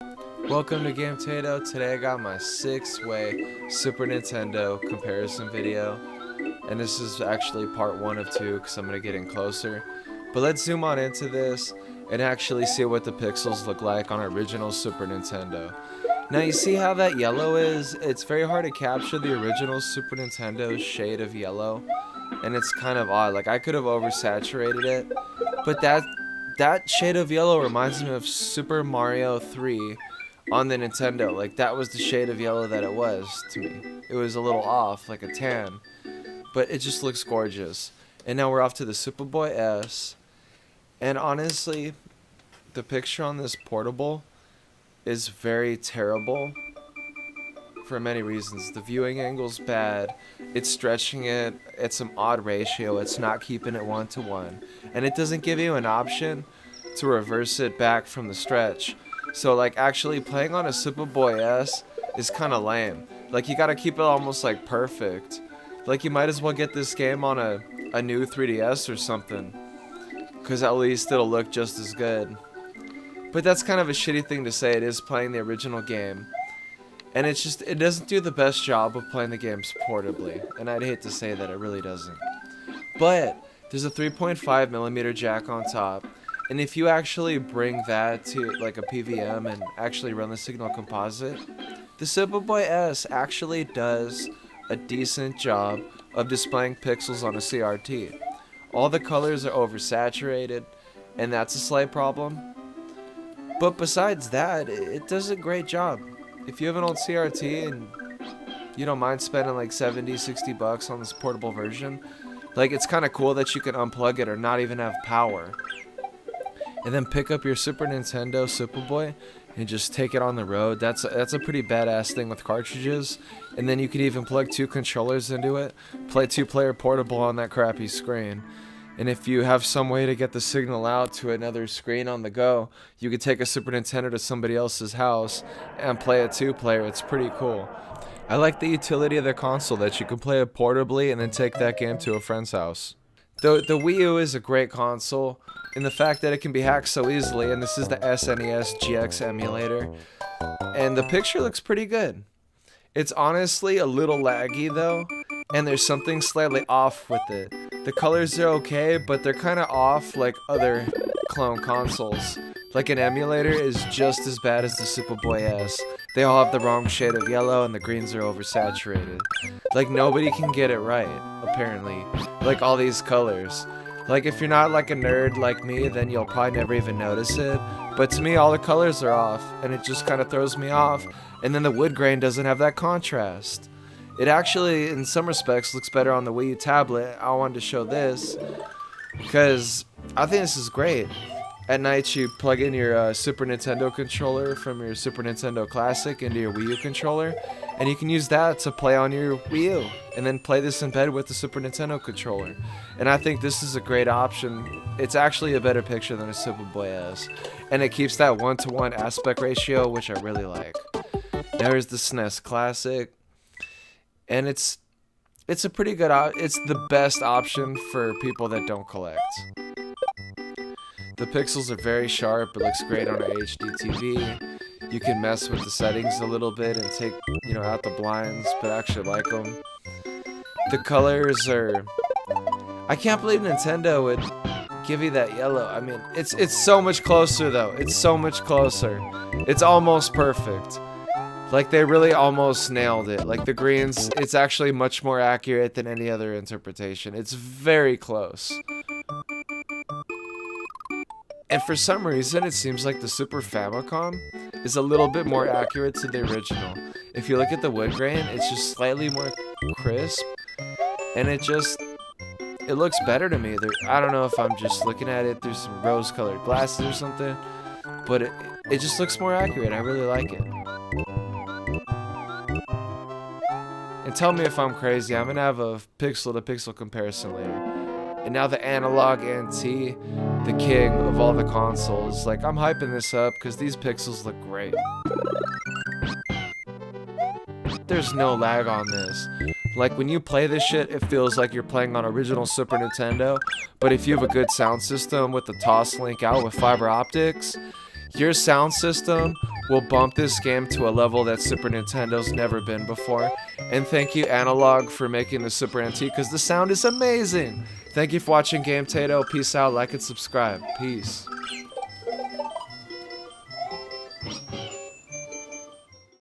Welcome to Game Tato. Today I got my 6-way Super Nintendo comparison video, and this is actually part 1 of 2 because I'm going to get in closer. But let's zoom on into this and actually see what the pixels look like on original Super Nintendo. Now you see how that yellow is? It's very hard to capture the original Super Nintendo's shade of yellow, and it's kind of odd. Like I could have oversaturated it, but that shade of yellow reminds me of Super Mario 3 on the Nintendo. Like that was the shade of yellow that it was to me. It was a little off, like a tan, but it just looks gorgeous. And now we're off to the Superboy S, and honestly, the picture on this portable is very terrible for many reasons. The viewing angle's bad, it's stretching it at some odd ratio, it's not keeping it 1:1, and it doesn't give you an option to reverse it back from the stretch. So like actually playing on a Superboy S is kind of lame. Like you gotta keep it almost like perfect. Like you might as well get this game on a new 3DS or something, because at least it'll look just as good. But that's kind of a shitty thing to say. It is playing the original game, and it doesn't do the best job of playing the games portably, and I'd hate to say that it really doesn't. But there's a 3.5mm jack on top, and if you actually bring that to like a PVM and actually run the signal composite, the Superboy S actually does a decent job of displaying pixels on a CRT. All the colors are oversaturated, and that's a slight problem. But besides that, it does a great job. If you have an old CRT and you don't mind spending like 70, 60 bucks on this portable version, like it's kind of cool that you can unplug it or not even have power, and then pick up your Super Nintendo Superboy and just take it on the road. That's a pretty badass thing with cartridges. And then you could even plug 2 controllers into it, play 2-player portable on that crappy screen. And if you have some way to get the signal out to another screen on the go, you could take a Super Nintendo to somebody else's house and play a 2-player. It's pretty cool. I like the utility of the console, that you can play it portably and then take that game to a friend's house. The Wii U is a great console in the fact that it can be hacked so easily, and this is the SNES GX emulator, and the picture looks pretty good. It's honestly a little laggy though, and there's something slightly off with it. The colors are okay, but they're kind of off like other clone consoles. Like an emulator is just as bad as the Superboy S. They all have the wrong shade of yellow and the greens are oversaturated. Like nobody can get it right, apparently. Like all these colors. Like if you're not like a nerd like me, then you'll probably never even notice it. But to me, all the colors are off, and it just kind of throws me off. And then the wood grain doesn't have that contrast. It actually, in some respects, looks better on the Wii U tablet. I wanted to show this because I think this is great. At night, you plug in your Super Nintendo controller from your Super Nintendo Classic into your Wii U controller, and you can use that to play on your Wii U, and then play this in bed with the Super Nintendo controller. And I think this is a great option. It's actually a better picture than a Superboy S, and it keeps that 1:1 aspect ratio, which I really like. There's the Snes Classic, and it's a pretty good it's the best option for people that don't collect. The pixels are very sharp. It looks great on an HD TV. You can mess with the settings a little bit and take, out the blinds, but I actually like them. The colors are... I can't believe Nintendo would give you that yellow. I mean, it's so much closer though. It's so much closer. It's almost perfect. Like they really almost nailed it. Like the greens, it's actually much more accurate than any other interpretation. It's very close. And for some reason, it seems like the Super Famicom is a little bit more accurate to the original. If you look at the wood grain, it's just slightly more crisp, and it looks better to me. I don't know if I'm just looking at it through some rose-colored glasses or something, but it just looks more accurate. I really like it. And tell me if I'm crazy. I'm gonna have a pixel-to-pixel comparison later. And now the Analog NT, the king of all the consoles. Like, I'm hyping this up because these pixels look great. There's no lag on this. Like, when you play this shit, it feels like you're playing on original Super Nintendo. But if you have a good sound system with the Toslink out with fiber optics, your sound system will bump this game to a level that Super Nintendo's never been before. And thank you, Analog, for making the Super NT, because the sound is amazing. Thank you for watching Game Tato. Peace out, like and subscribe. Peace.